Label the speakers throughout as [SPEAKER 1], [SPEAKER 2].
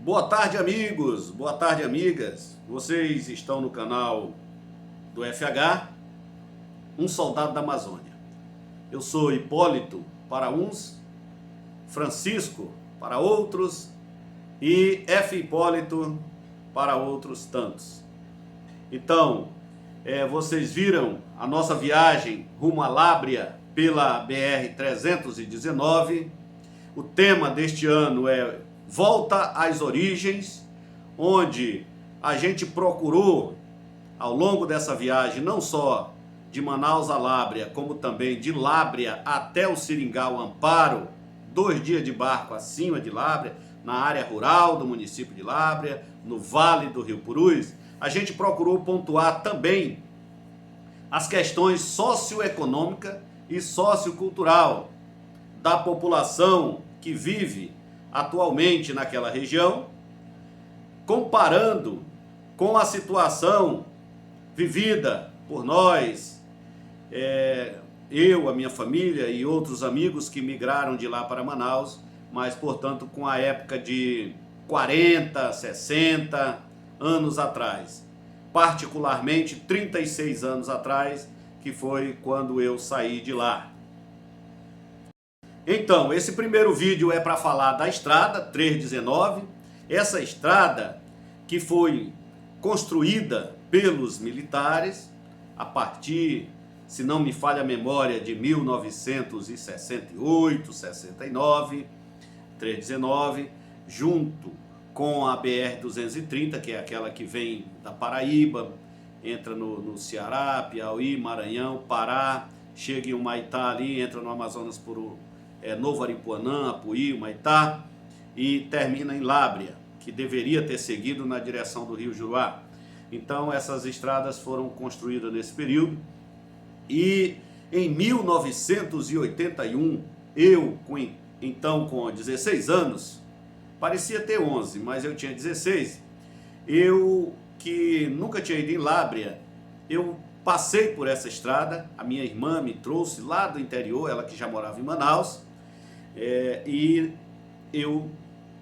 [SPEAKER 1] Boa tarde, amigos. Boa tarde, amigas. Vocês estão no canal do FH, um soldado da Amazônia. Eu sou Hipólito para uns, Francisco para outros e F. Hipólito para outros tantos. Então, vocês viram a nossa viagem rumo à Lábrea pela BR-319. O tema deste ano é Volta às Origens, onde a gente procurou, ao longo dessa viagem, não só de Manaus a Lábrea, como também de Lábrea até o Seringal Amparo, 2 dias de barco acima de Lábrea, na área rural do município de Lábrea, no Vale do Rio Purus. A gente procurou pontuar também as questões socioeconômicas e sociocultural da população que vive atualmente naquela região, comparando com a situação vivida por nós, eu, a minha família e outros amigos que migraram de lá para Manaus, mas, portanto, com a época de 40, 60 anos atrás, particularmente 36 anos atrás, que foi quando eu saí de lá. Então, esse primeiro vídeo é para falar da estrada 319, essa estrada que foi construída pelos militares a partir, se não me falha a memória, de 1968, 69, 319, junto com a BR-230, que é aquela que vem da Paraíba, entra no Ceará, Piauí, Maranhão, Pará, chega em Humaitá ali, entra no Amazonas por Novo Aripuanã, Apuí, Humaitá, e termina em Lábrea, que deveria ter seguido na direção do Rio Juruá. Então essas estradas foram construídas nesse período, e em 1981, eu, então com 16 anos, parecia ter 11, mas eu tinha 16, eu que nunca tinha ido em Lábrea, eu passei por essa estrada, a minha irmã me trouxe lá do interior, ela que já morava em Manaus, e eu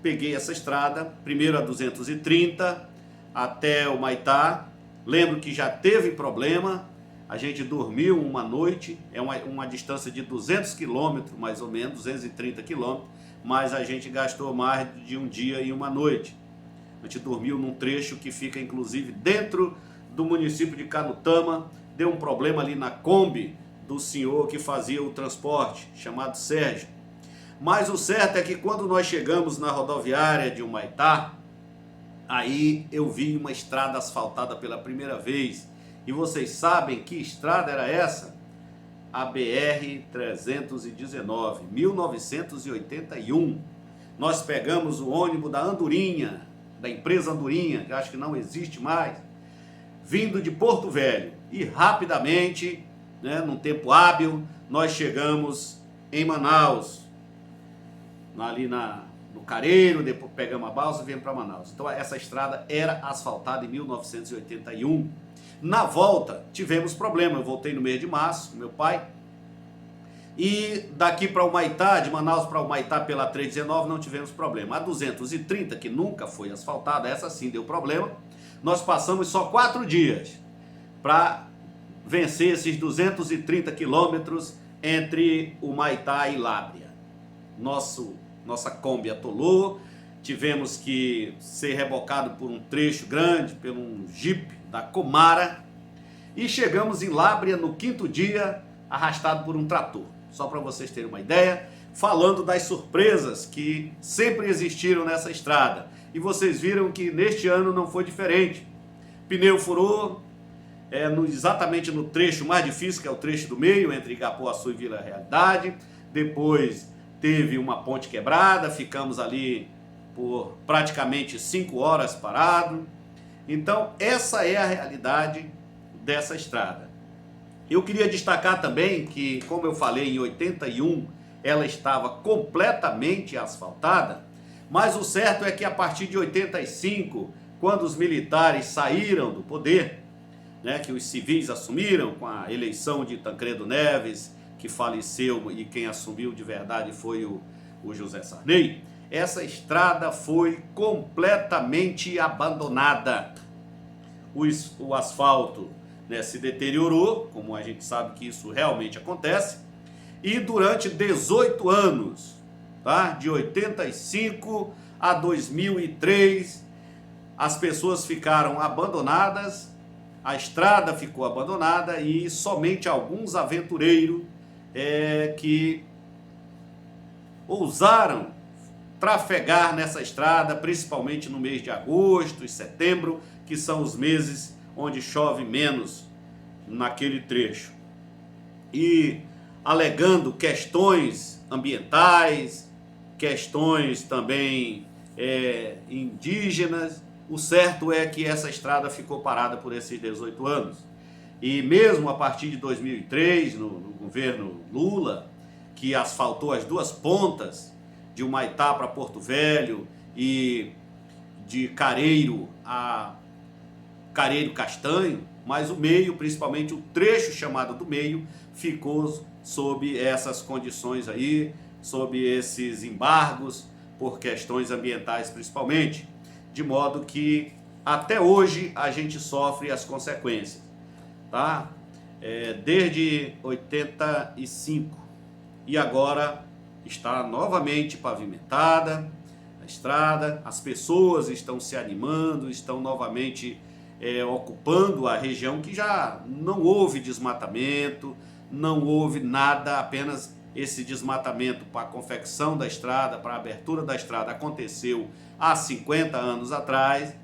[SPEAKER 1] peguei essa estrada, primeiro a 230 até o Humaitá. Lembro que já teve problema, a gente dormiu uma noite, é uma distância de 200 quilômetros mais ou menos, 230 quilômetros, mas a gente gastou mais de um dia e uma noite. A gente dormiu num trecho que fica inclusive dentro do município de Canutama. Deu um problema ali na Kombi do senhor que fazia o transporte, chamado Sérgio. Mas o certo é que quando nós chegamos na rodoviária de Humaitá, aí eu vi uma estrada asfaltada pela primeira vez. E vocês sabem que estrada era essa? A BR-319, 1981. Nós pegamos o ônibus da Andorinha, da empresa Andorinha, que acho que não existe mais, vindo de Porto Velho. E rapidamente, num tempo hábil, nós chegamos em Manaus, ali no Careiro, depois pegamos a balsa e viemos para Manaus. Então essa estrada era asfaltada em 1981. Na volta tivemos problema, eu voltei no mês de março com meu pai, e daqui para Humaitá, de Manaus para Humaitá pela 319 não tivemos problema. A 230, que nunca foi asfaltada, essa sim deu problema. Nós passamos só 4 dias para vencer esses 230 quilômetros entre Humaitá e Lábrea. Nossa Kombi atolou, tivemos que ser rebocado por um trecho grande, por um Jeep da Comara, e chegamos em Lábrea no 5º dia, arrastado por um trator. Só para vocês terem uma ideia, falando das surpresas que sempre existiram nessa estrada. E vocês viram que neste ano não foi diferente. Pneu furou, exatamente no trecho mais difícil, que é o trecho do meio, entre Igapuaçu e Vila Realidade. Depois teve uma ponte quebrada, ficamos ali por praticamente 5 horas parado. Então essa é a realidade dessa estrada. Eu queria destacar também que, como eu falei, em 81 ela estava completamente asfaltada, mas o certo é que a partir de 85, quando os militares saíram do poder, que os civis assumiram com a eleição de Tancredo Neves, que faleceu, e quem assumiu de verdade foi o José Sarney, essa estrada foi completamente abandonada. O asfalto, né, se deteriorou, como a gente sabe que isso realmente acontece, e durante 18 anos, tá? De 85 a 2003, as pessoas ficaram abandonadas, a estrada ficou abandonada e somente alguns aventureiros que ousaram trafegar nessa estrada, principalmente no mês de agosto e setembro, que são os meses onde chove menos naquele trecho. E alegando questões ambientais, questões também indígenas, o certo é que essa estrada ficou parada por esses 18 anos. E mesmo a partir de 2003, no governo Lula, que asfaltou as duas pontas, de Humaitá para Porto Velho e de Careiro a Careiro Castanho, mas o meio, principalmente o trecho chamado do meio, ficou sob essas condições aí, sob esses embargos, por questões ambientais principalmente, de modo que até hoje a gente sofre as consequências, tá? Desde 85 e agora está novamente pavimentada a estrada, as pessoas estão se animando, estão novamente ocupando a região que já não houve desmatamento, não houve nada, apenas esse desmatamento para a confecção da estrada, para a abertura da estrada aconteceu há 50 anos atrás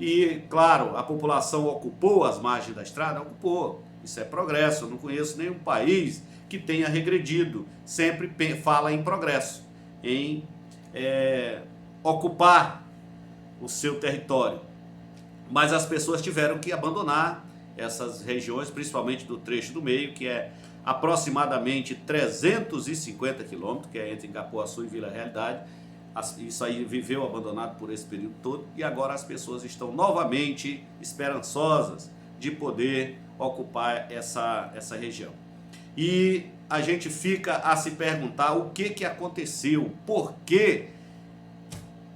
[SPEAKER 1] e, claro, a população ocupou as margens da estrada, ocupou, isso é progresso, eu não conheço nenhum país que tenha regredido, sempre fala em progresso, em ocupar o seu território. Mas as pessoas tiveram que abandonar essas regiões, principalmente do trecho do meio, que é aproximadamente 350 quilômetros, que é entre Ingapuaçu e Vila Realidade. Isso aí viveu abandonado por esse período todo e agora as pessoas estão novamente esperançosas de poder ocupar essa região. E a gente fica a se perguntar o que aconteceu, por que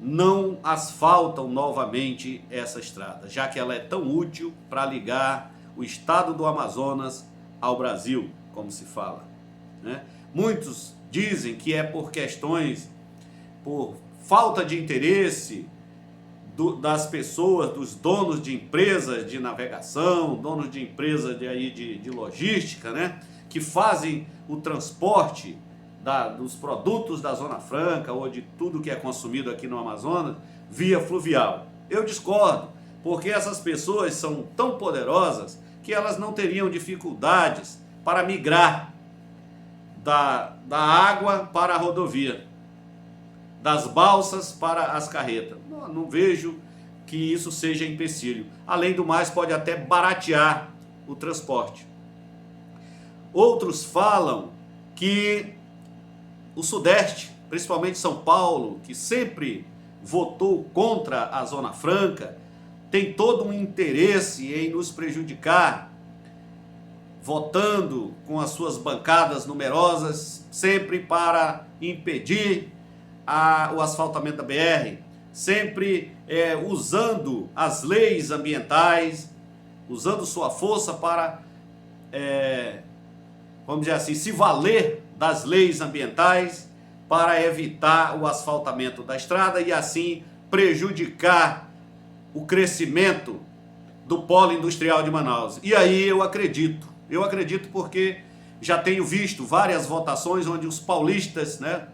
[SPEAKER 1] não asfaltam novamente essa estrada, já que ela é tão útil para ligar o estado do Amazonas ao Brasil, como se fala, né? Muitos dizem que é por questões, por falta de interesse das pessoas, dos donos de empresas de navegação, donos de empresas de logística, né? Que fazem o transporte dos produtos da Zona Franca ou de tudo que é consumido aqui no Amazonas via fluvial. Eu discordo, porque essas pessoas são tão poderosas que elas não teriam dificuldades para migrar da água para a rodovia, das balsas para as carretas. Não vejo que isso seja empecilho. Além do mais, pode até baratear o transporte. Outros falam que o Sudeste, principalmente São Paulo, que sempre votou contra a Zona Franca, tem todo um interesse em nos prejudicar, votando com as suas bancadas numerosas, sempre para impedir o asfaltamento da BR, sempre usando as leis ambientais, usando sua força para, vamos dizer assim, se valer das leis ambientais para evitar o asfaltamento da estrada e assim prejudicar o crescimento do polo industrial de Manaus. E aí eu acredito porque já tenho visto várias votações onde os paulistas, né,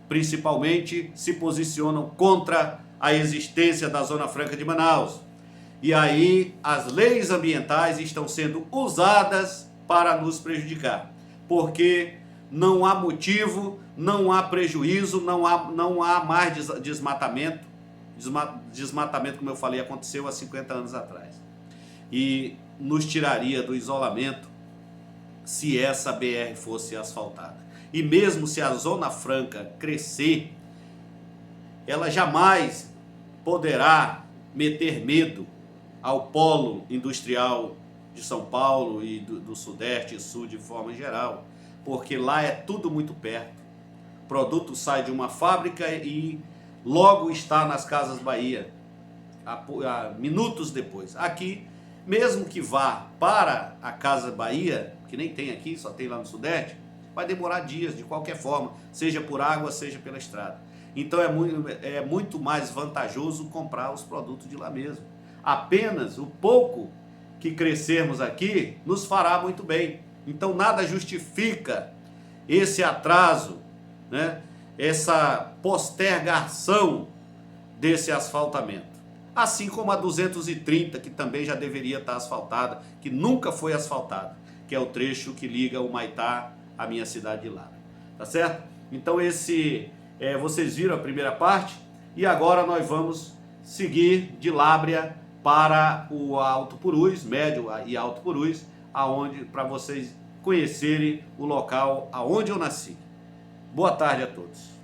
[SPEAKER 1] principalmente, se posicionam contra a existência da Zona Franca de Manaus. E aí as leis ambientais estão sendo usadas para nos prejudicar, porque não há motivo, não há prejuízo, não há mais desmatamento. Desmatamento, como eu falei, aconteceu há 50 anos atrás. E nos tiraria do isolamento se essa BR fosse asfaltada. E mesmo se a Zona Franca crescer, ela jamais poderá meter medo ao polo industrial de São Paulo e do Sudeste e Sul de forma geral, porque lá é tudo muito perto. O produto sai de uma fábrica e logo está nas Casas Bahia, a minutos depois. Aqui, mesmo que vá para a Casa Bahia, que nem tem aqui, só tem lá no Sudeste, vai demorar dias de qualquer forma, seja por água, seja pela estrada. Então é muito mais vantajoso comprar os produtos de lá mesmo. Apenas o pouco que crescermos aqui nos fará muito bem. Então nada justifica esse atraso, né? Essa postergação desse asfaltamento. Assim como a 230, que também já deveria estar asfaltada, que nunca foi asfaltada, que é o trecho que liga o Maitá à minha cidade de Lara. Tá certo? Então vocês viram a primeira parte e agora nós vamos seguir de Lábrea para o Alto Purus, Médio e Alto Purus, para vocês conhecerem o local aonde eu nasci. Boa tarde a todos.